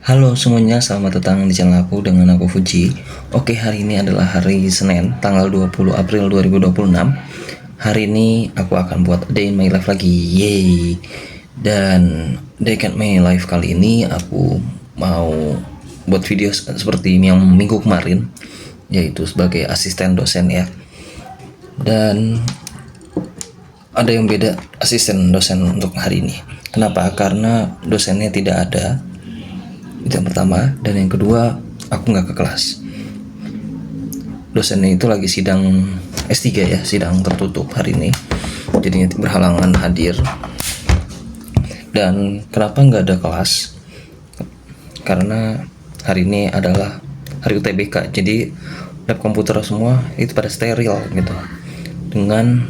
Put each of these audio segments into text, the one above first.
Halo semuanya, selamat datang di channel aku dengan aku Fuji. Oke, hari ini adalah hari Senin, tanggal 20 April 2026. Hari ini aku akan buat Day in My Life lagi. Yeay. Dan Day in My Life kali ini aku mau buat video seperti yang minggu kemarin, yaitu sebagai asisten dosen ya. Dan ada yang beda asisten dosen untuk hari ini. Kenapa? Karena dosennya tidak ada. Itu yang pertama. Dan yang kedua, aku nggak ke kelas. Dosennya itu lagi sidang S3 ya, sidang tertutup hari ini, jadinya berhalangan hadir. Dan kenapa nggak ada kelas? Karena hari ini adalah hari UTBK, jadi lab komputer semua itu pada steril gitu, dengan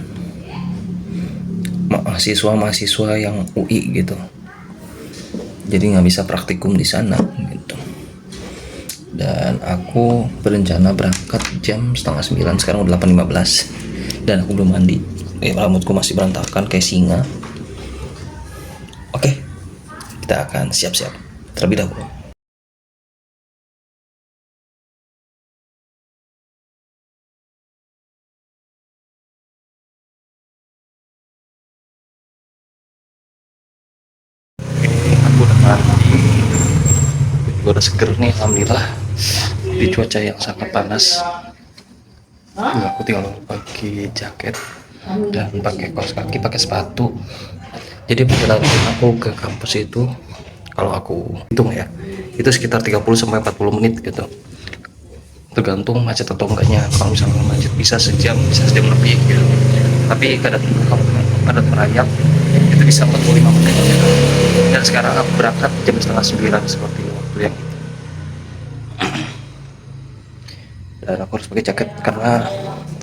mahasiswa yang UI gitu, jadi nggak bisa praktikum di sana gitu. Dan aku berencana berangkat jam setengah 9, sekarang udah 8.15 dan aku belum mandi. Rambutku masih berantakan kayak singa. Oke, kita akan siap-siap terlebih dahulu. Aku udah mandi, gue udah seger nih, alhamdulillah, di cuaca yang sangat panas. Aku tinggal pakai jaket dan pakai kaos kaki, pakai sepatu. Jadi perjalanan aku ke kampus itu, kalau aku hitung ya, itu sekitar 30-40 menit gitu, tergantung macet atau enggaknya. Kalau misalnya macet bisa sejam lebih gitu, tapi kadang kalau padat merayap itu bisa 45 menit gitu. Dan sekarang aku berangkat jam setengah 9 seperti waktu yang itu. Dan aku harus pakai jaket karena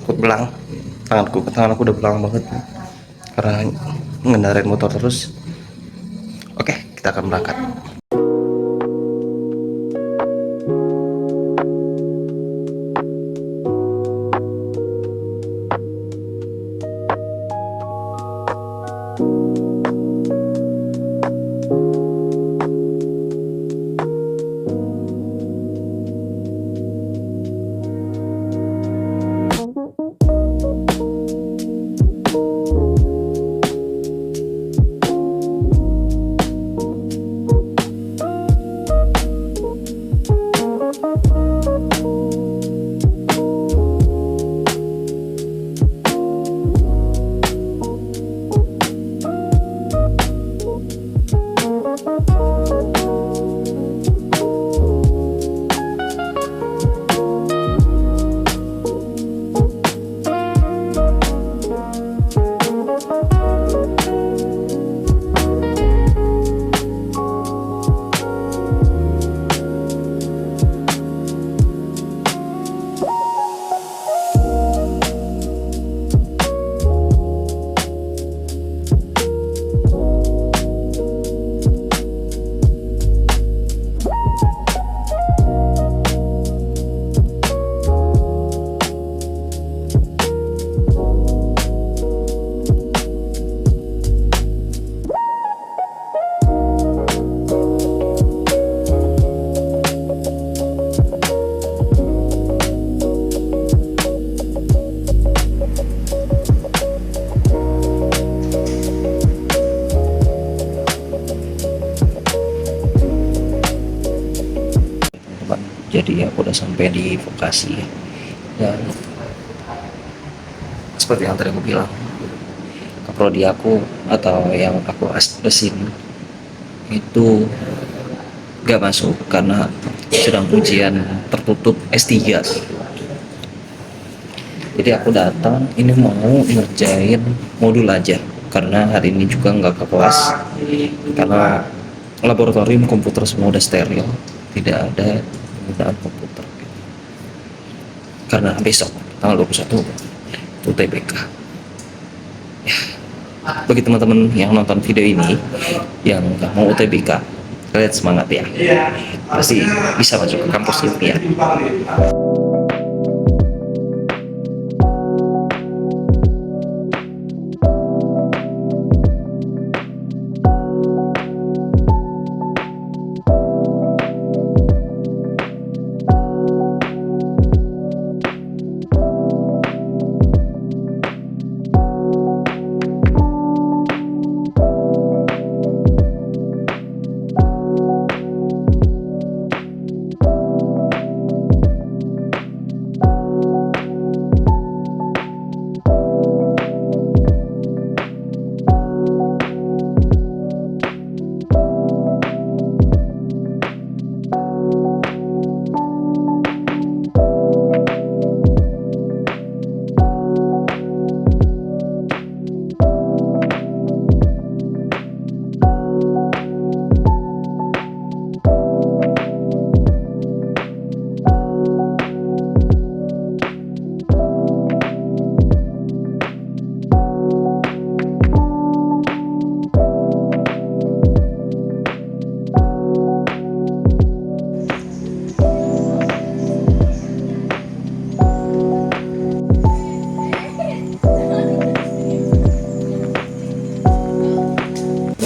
takut belang. Tangan aku udah belang banget karena ngendarain motor terus. Oke, kita akan berangkat. Jadi aku udah sampai di Vokasi ya. Dan seperti yang tadi aku bilang, prodi aku atau yang aku aspesin itu gak masuk karena sedang ujian tertutup S3. Jadi aku datang ini mau ngerjain modul aja karena hari ini juga nggak ke kelas karena laboratorium komputer semua udah steril, tidak ada penggunaan komputer gitu. Karena besok tanggal 21 UTBK ya. Bagi teman-teman yang nonton video ini yang nggak mau UTBK, kalian semangat ya, pasti bisa masuk ke kampus ini ya.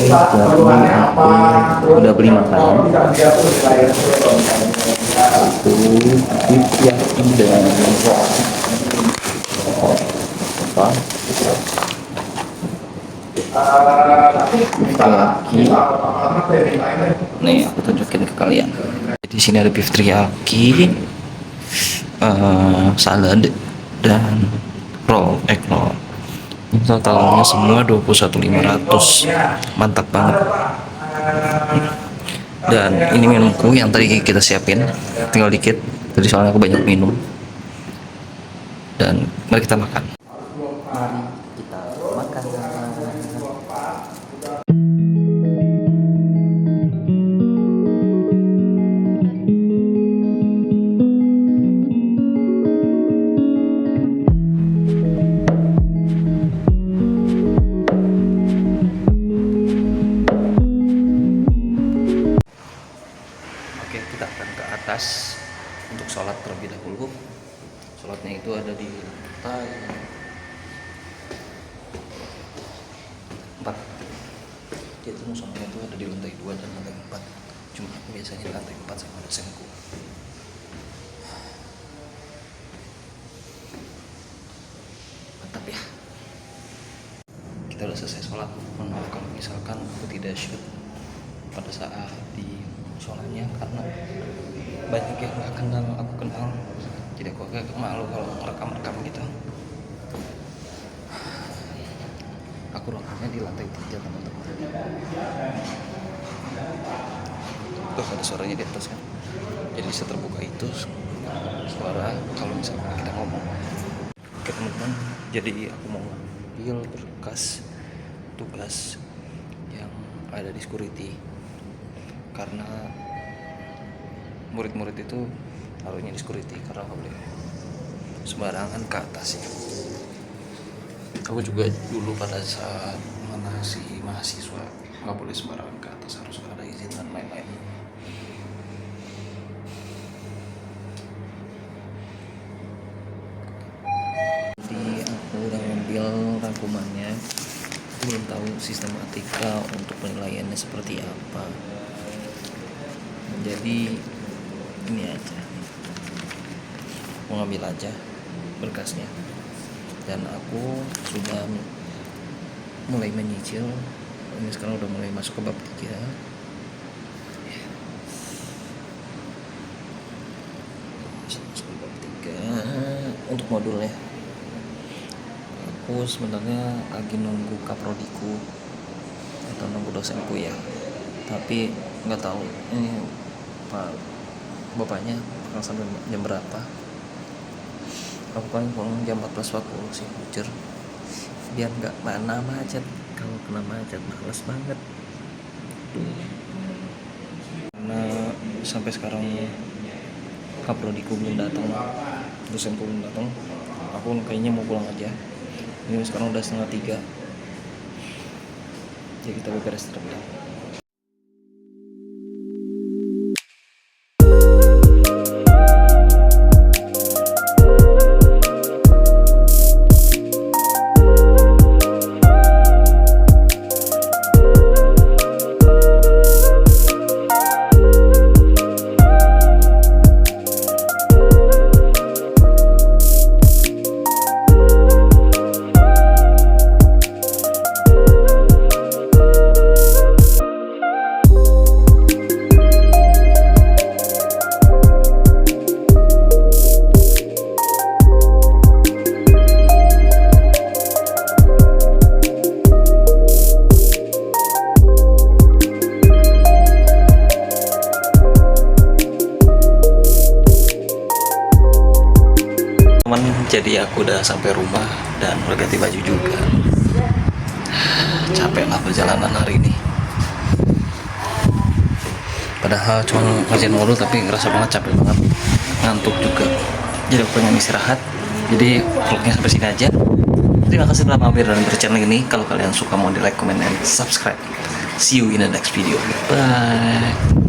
aku udah beli makanan itu beef yaki dan apa teriyaki. Nih aku tunjukin ke kalian. Di sini ada beef teriyaki, salad dan egg roll. Ini totalnya semua 21.500. Mantap banget. Dan ini minumku yang tadi kita siapin, tinggal dikit. Tadi soalnya aku banyak minum. Dan mari kita makan. Mari kita makan. Oke, kita akan ke atas untuk sholat terlebih dahulu. Sholatnya itu ada di lantai 4. Jadi musolanya itu ada di lantai 2 dan lantai 4. Cuma aku biasanya di lantai 4 sama dosenku. Mantap ya. Kita udah selesai sholat. Mohon maaf kalau misalkan aku tidak shoot pada saat di sholatnya karena banyak yang gak kenal aku kenal, jadi aku agak malu kalau ngerekam gitu. Aku rekamnya di lantai 3 teman-teman. Terus ada suaranya di atas kan, jadi bisa terbuka itu suara kalau misalkan kita ngomong. Oke teman-teman, jadi aku mau ngambil berkas tugas yang ada di security karena murid-murid itu taruhnya di security karena nggak boleh sembarangan ke atas ya. Aku juga dulu pada saat masih mahasiswa nggak boleh sembarangan ke atas, harus ada izin dan lain-lain. Jadi aku udah ngambil rangkumannya, belum tahu sistematika untuk penilaiannya seperti apa. Jadi ini aja, mau ngambil aja berkasnya, dan aku sudah mulai menyicil. Ini sekarang udah mulai masuk ke bab 3. Masuk ke bab 3 untuk modulnya. Aku sebenarnya lagi nunggu kaprodiku atau nunggu dosenku ya, tapi nggak tahu ini Pak bapaknya bakal sampai jam berapa. Aku paling pulang jam 14.40 sih, jujur, biar nggak mana macet. Kalau kena macet males banget karena sampai sekarang kaprodiku belum datang, dosenku belum datang. Aku kayaknya mau pulang aja. Ini sekarang udah 2:30, jadi kita beres terlebih dahulu. Jadi aku udah sampai rumah dan udah ganti baju juga. Capek lah perjalanan hari ini. Padahal cuma ngerjain mulu tapi ngerasa banget capek banget, ngantuk juga. Jadi aku pengen istirahat. Jadi vlognya sampai sini aja. Terima kasih telah mampir dan berchannel ini. Kalau kalian suka mau di like, comment, and subscribe. See you in the next video. Bye.